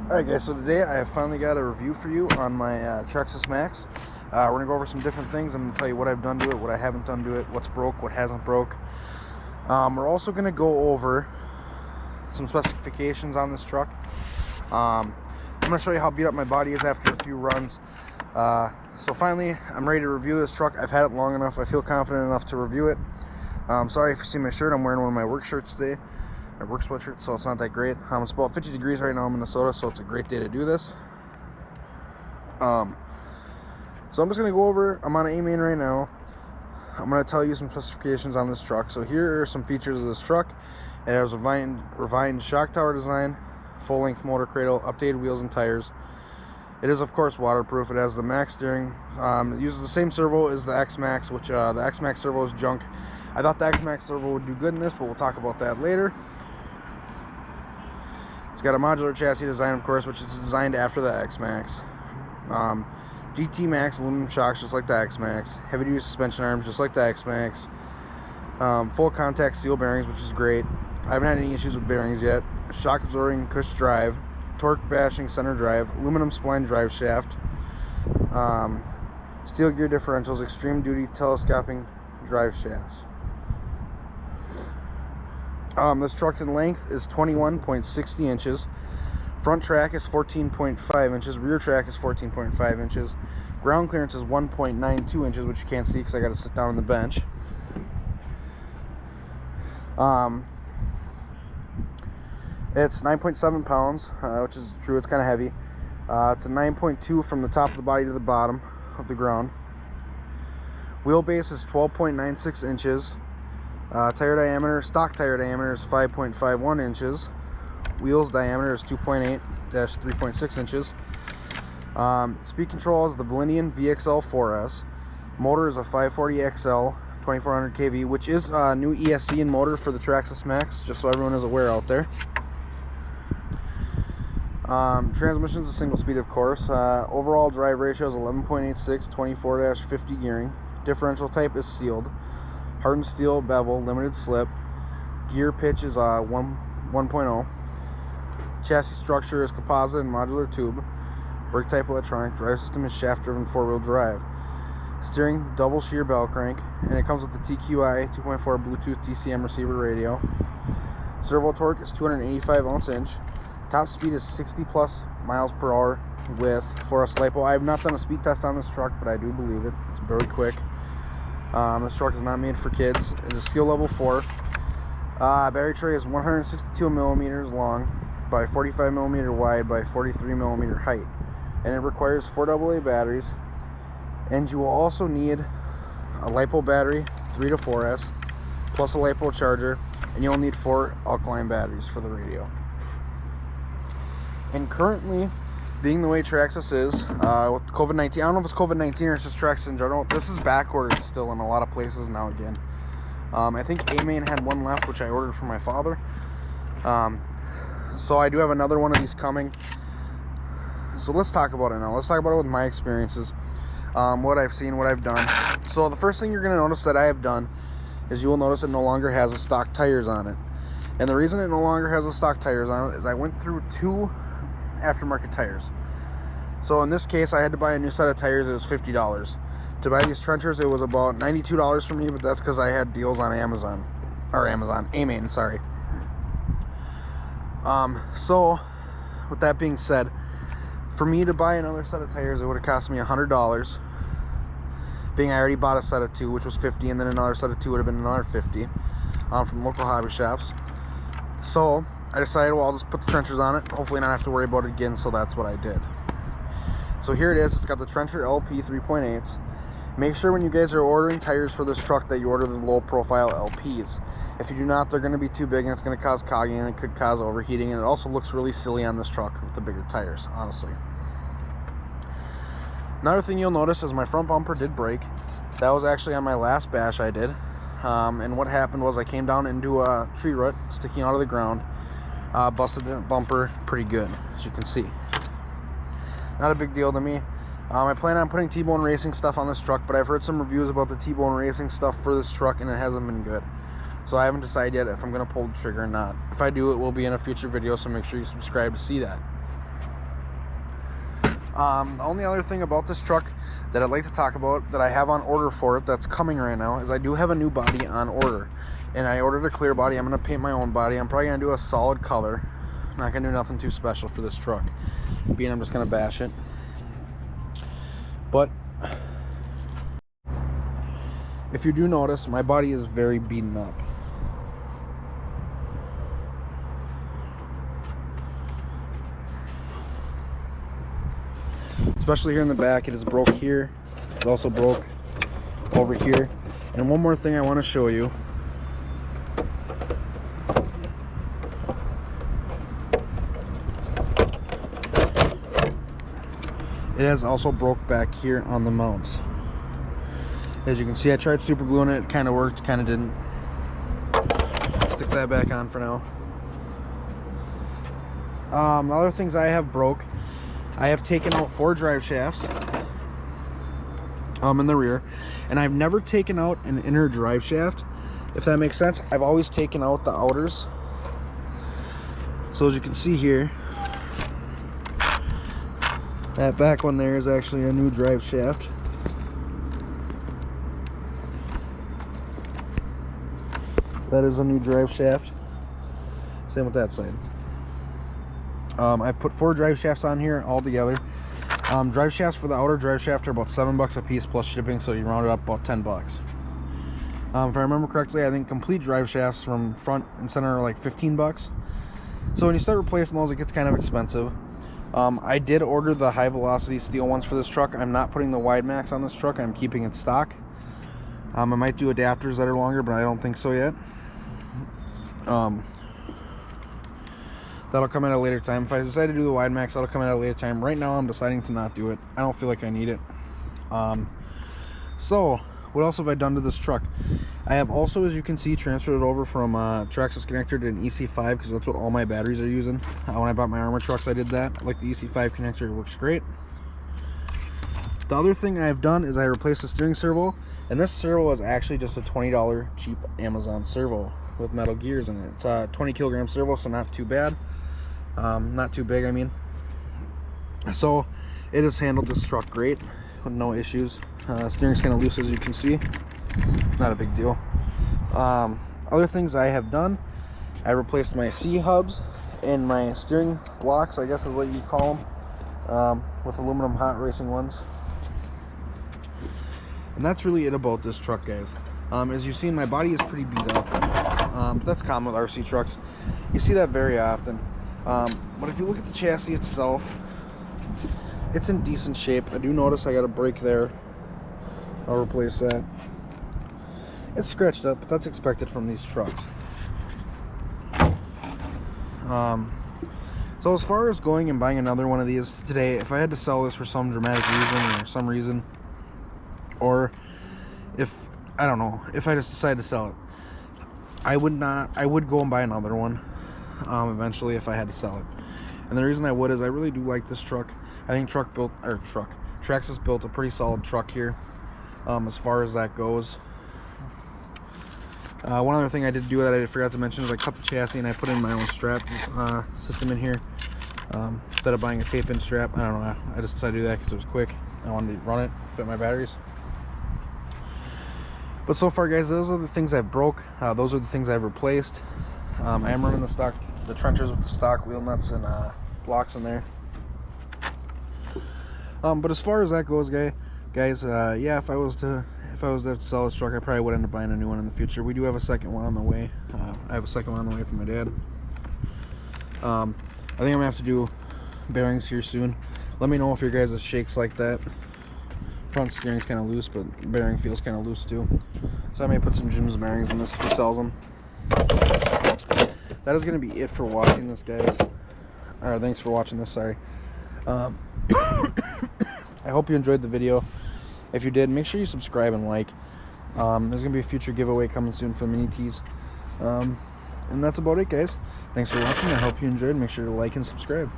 Alright guys, so today I have finally got a review for you on my Traxxas Maxx. We're going to go over some different things. I'm going to tell you what I've done to it, what I haven't done to it, what's broke, what hasn't broke. We're also going to go over some specifications on this truck. I'm going to show you how beat up my body is after a few runs. So finally, I'm ready to review this truck. I've had it long enough. I feel confident enough to review it. Sorry if you see my shirt. I'm wearing one of my work shirts today. My work sweatshirt, so it's not that great. It's about 50 degrees right now in Minnesota, so it's a great day to do this. So I'm just going to go over, I'm on A-Main right now. I'm going to tell you some specifications on this truck. So here are some features of this truck. It has a refined shock tower design, full-length motor cradle, updated wheels and tires. It is, of course, waterproof. It has the Max steering. It uses the same servo as the X Max, which the X Max servo is junk. I thought the X Max servo would do good in this, but we'll talk about that later. It's got a modular chassis design, of course, which is designed after the X Max. GT Max aluminum shocks, just like the X Max. Heavy duty suspension arms, just like the X Max. Full contact steel bearings, which is great. I haven't had any issues with bearings yet. Shock absorbing cush drive, torque bashing center drive, aluminum spline drive shaft, steel gear differentials, extreme duty telescoping drive shafts. This truck in length is 21.60 inches. Front track is 14.5 inches. Rear track is 14.5 inches. Ground clearance is 1.92 inches, which you can't see because I got to sit down on the bench. It's 9.7 pounds, which is true. It's kind of heavy. It's a 9.2 from the top of the body to the bottom of the ground. Wheelbase is 12.96 inches. Tire diameter, stock tire diameter is 5.51 inches. Wheels diameter is 2.8-3.6 inches. Speed control is the Valinian VXL 4S. Motor is a 540XL 2400 kV, which is a new ESC and motor for the Traxxas Maxx, just so everyone is aware out there. Transmission is a single speed, of course. Overall drive ratio is 11.86, 24-50 gearing. Differential type is sealed. Hardened steel bevel, limited slip. Gear pitch is 1.0. Chassis structure is composite and modular tube. Brake type electronic. Drive system is shaft driven 4-wheel drive. Steering double shear bell crank, and it comes with the TQI 2.4 Bluetooth TCM receiver radio. Servo torque is 285 ounce-inch. Top speed is 60 plus miles per hour for a LiPo. I have not done a speed test on this truck, but I do believe it. It's very quick. This truck is not made for kids. It is steel level 4. Battery tray is 162 millimeters long by 45 millimeter wide by 43 millimeter height, and it requires 4 AA batteries. And you will also need a LiPo battery, 3 to 4S, plus a LiPo charger, and you'll need 4 alkaline batteries for the radio. And currently, being the way Traxxas is, with COVID-19, I don't know if it's COVID-19 or it's just Traxxas in general, this is back ordered still in a lot of places now again. I think A-Main had one left, which I ordered for my father. So I do have another one of these coming. So let's talk about it now. Let's talk about it with my experiences, what I've seen, what I've done. So the first thing you're going to notice that I have done is you will notice it no longer has a stock tires on it. And the reason it no longer has a stock tires on it is I went through 2 aftermarket tires. So in this case, I had to buy a new set of tires. It was $50. To buy these trenchers, it was about $92 for me, but that's because I had deals on A-Main, sorry. So with that being said, for me to buy another set of tires, it would have cost me $100. Being I already bought a set of 2, which was $50, and then another set of 2 would have been another $50 from local hobby shops. So I decided, well, I'll just put the trenchers on it, hopefully not have to worry about it again, so that's what I did. So here it is. It's got the Trencher LP 3.8s. Make sure when you guys are ordering tires for this truck that you order the low profile LPs. If you do not, they're going to be too big and it's going to cause clogging and it could cause overheating, and it also looks really silly on this truck with the bigger tires, honestly. Another thing you'll notice is my front bumper did break. That was actually on my last bash I did. And what happened was I came down into a tree root sticking out of the ground. Busted the bumper pretty good, as you can see. Not a big deal to me. I plan on putting T-Bone Racing stuff on this truck, but I've heard some reviews about the T-Bone Racing stuff for this truck and it hasn't been good. So I haven't decided yet if I'm going to pull the trigger or not. If I do, it will be in a future video, so make sure you subscribe to see that. The only other thing about this truck that I'd like to talk about that I have on order for it that's coming right now is I do have a new body on order. And I ordered a clear body. I'm going to paint my own body. I'm probably going to do a solid color. Not going to do nothing too special for this truck, being I'm just going to bash it. But if you do notice, my body is very beaten up. Especially here in the back. It is broke here. It's also broke over here. And one more thing I want to show you. It has also broke back here on the mounts. As you can see, I tried super gluing it. It kind of worked, kind of didn't. Stick that back on for now. Other things I have broke. I have taken out 4 drive shafts in the rear, and I've never taken out an inner drive shaft, if that makes sense. I've always taken out the outers. So as you can see here, that back one there is actually a new drive shaft. That is a new drive shaft. Same with that side. I've put 4 drive shafts on here all together. Drive shafts for the outer drive shaft are about $7 a piece plus shipping, so you round it up about $10. If I remember correctly, I think complete drive shafts from front and center are like $15. So when you start replacing those, it gets kind of expensive. I did order the high velocity steel ones for this truck. I'm not putting the wide max on this truck. I'm keeping it stock. I might do adapters that are longer, but I don't think so yet. That'll come at a later time. If I decide to do the wide max, that'll come at a later time. Right now I'm deciding to not do it. I don't feel like I need it. So what else have I done to this truck? I have also, as you can see, transferred it over from Traxxas connector to an EC5 because that's what all my batteries are using. When I bought my armor trucks, I did that. I like the EC5 connector. It works great. The other thing I've done is I replaced the steering servo, and this servo is actually just a $20 cheap Amazon servo with metal gears in it. It's a 20 kilogram servo, so not too bad. Not too big, I mean. So it has handled this truck great with no issues. Steering's kind of loose, as you can see. Not a big deal. Other things I have done, I replaced my C hubs and my steering blocks, I guess is what you call them, with aluminum hot racing ones. And that's really it about this truck, guys. As you've seen, my body is pretty beat up. That's common with RC trucks. You see that very often. But if you look at the chassis itself, it's in decent shape. I do notice I got a brake there. I'll replace that. It's scratched up, but that's expected from these trucks. So as far as going and buying another one of these today, if I had to sell this for some dramatic reason or some reason, or if, I don't know, if I just decide to sell it, I would go and buy another one eventually if I had to sell it. And the reason I would is I really do like this truck. I think Traxxas built a pretty solid truck here as far as that goes. One other thing I did do that I forgot to mention is I cut the chassis and I put in my own strap system in here instead of buying a tape-in strap. I don't know, I just decided to do that because it was quick. I wanted to run it, fit my batteries. But so far, guys, those are the things I've broke. Those are the things I've replaced. I am running the trenchers with the stock wheel nuts and blocks in there. But as far as that goes, guys, yeah, if I was to have to sell this truck, I probably would end up buying a new one in the future. We do have a second one on the way. I have a second one on the way from my dad. I think I'm gonna have to do bearings here soon. Let me know if your guys' shakes like that. Front steering's kind of loose, but bearing feels kind of loose too. So I may put some Jim's bearings in this if he sells them. That is going to be it for watching this, guys. Or thanks for watching this, sorry. I hope you enjoyed the video. If you did, make sure you subscribe and like. There's going to be a future giveaway coming soon for mini tees. And that's about it, guys. Thanks for watching. I hope you enjoyed. Make sure to like and subscribe.